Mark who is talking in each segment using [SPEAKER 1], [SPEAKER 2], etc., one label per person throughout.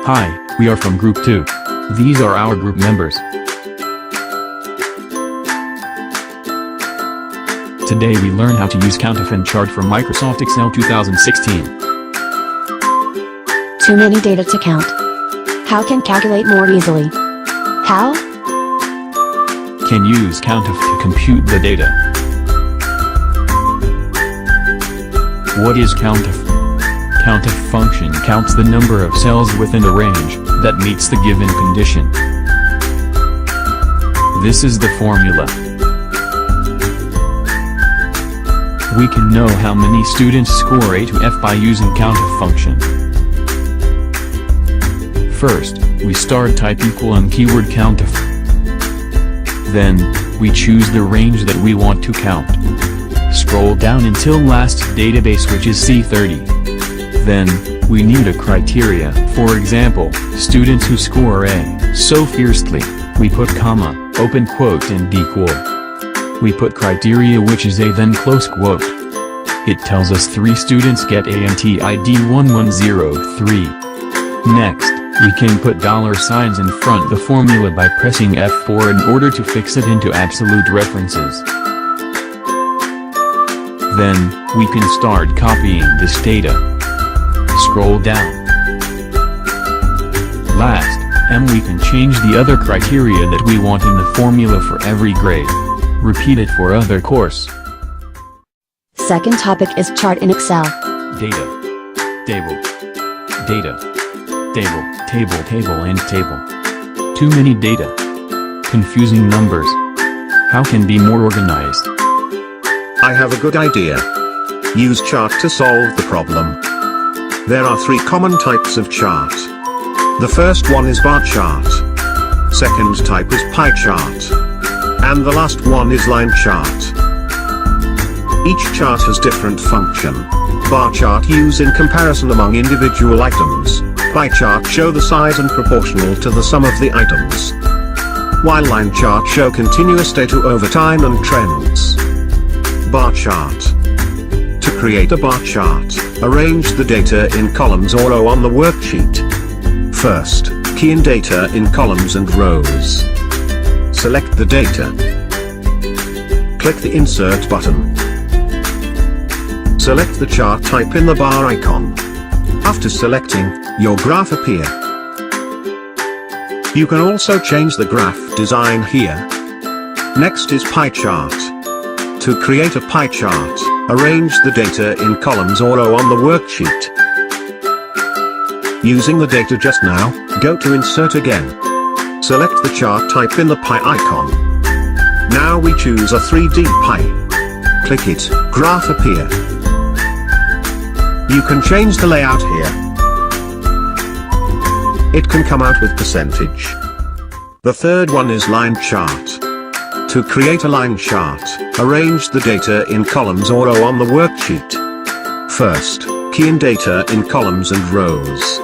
[SPEAKER 1] Hi, we are from Group 2. These are our group members. Today we learn how to use Countif and chart for Microsoft Excel 2016.
[SPEAKER 2] Too many data to count. How can calculate more easily? How?
[SPEAKER 1] Can use Countif to compute the data. What is Countif? Countif function counts the number of cells within a range that meets the given condition. This is the formula. We can know how many students score A to F by using Countif function. First, we start type equal and keyword Countif. Then, we choose the range that we want to count. Scroll down until last database, which is C30. Then, we need a criteria, for example, students who score A so fiercely, we put comma, open quote and B quote. We put criteria which is A then close quote. It tells us 3 students get A and TID 1103. Next, we can put $signs in front the formula by pressing F4 in order to fix it into absolute references. Then, we can start copying this data. Scroll down. Last, we can change the other criteria that we want in the formula for every grade. Repeat it for other course.
[SPEAKER 2] Second topic is chart in Excel.
[SPEAKER 1] Data. Table. Data. Table, table, table and table. Too many data. Confusing numbers. How can be more organized?
[SPEAKER 3] I have a good idea. Use chart to solve the problem. There are 3 common types of chart. The first one is bar chart. Second type is pie chart. And the last one is line chart. Each chart has different function. Bar chart use in comparison among individual items. Pie chart show the size and proportional to the sum of the items. While line chart show continuous data over time and trends. Bar chart. To create a bar chart, arrange the data in columns or row on the worksheet. First, key in data in columns and rows. Select the data. Click the Insert button. Select the chart type in the bar icon. After selecting, your graph appear. You can also change the graph design here. Next is pie chart. To create a pie chart, arrange the data in columns or row on the worksheet. Using the data just now, go to Insert again. Select the chart type in the pie icon. Now we choose a 3D pie. Click it, graph appear. You can change the layout here. It can come out with percentage. The third one is line chart. To create a line chart, arrange the data in columns or row on the worksheet. First, key in data in columns and rows.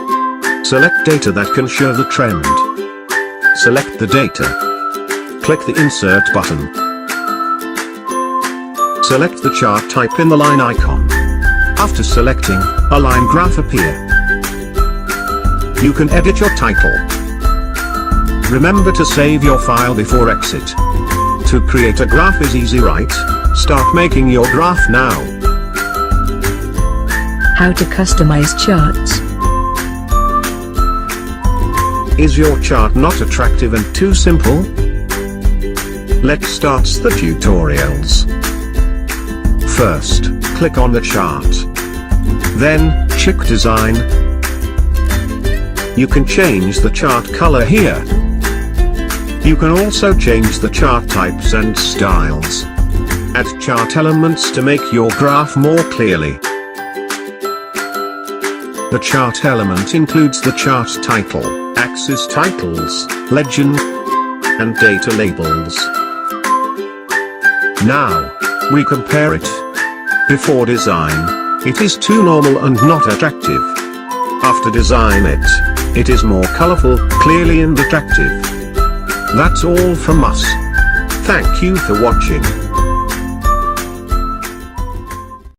[SPEAKER 3] Select data that can show the trend. Select the data. Click the Insert button. Select the chart type in the line icon. After selecting, a line graph appear. You can edit your title. Remember to save your file before exit. To create a graph is easy, right? Start making your graph now.
[SPEAKER 4] How to customize charts.
[SPEAKER 3] Is your chart not attractive and too simple? Let's start the tutorials. First, click on the chart. Then, check design. You can change the chart color here. You can also change the chart types and styles. Add chart elements to make your graph more clearly. The chart element includes the chart title, axis titles, legend, and data labels. Now, we compare it. Before design, it is too normal and not attractive. After design it is more colorful, clearly and attractive. That's all from us. Thank you for watching.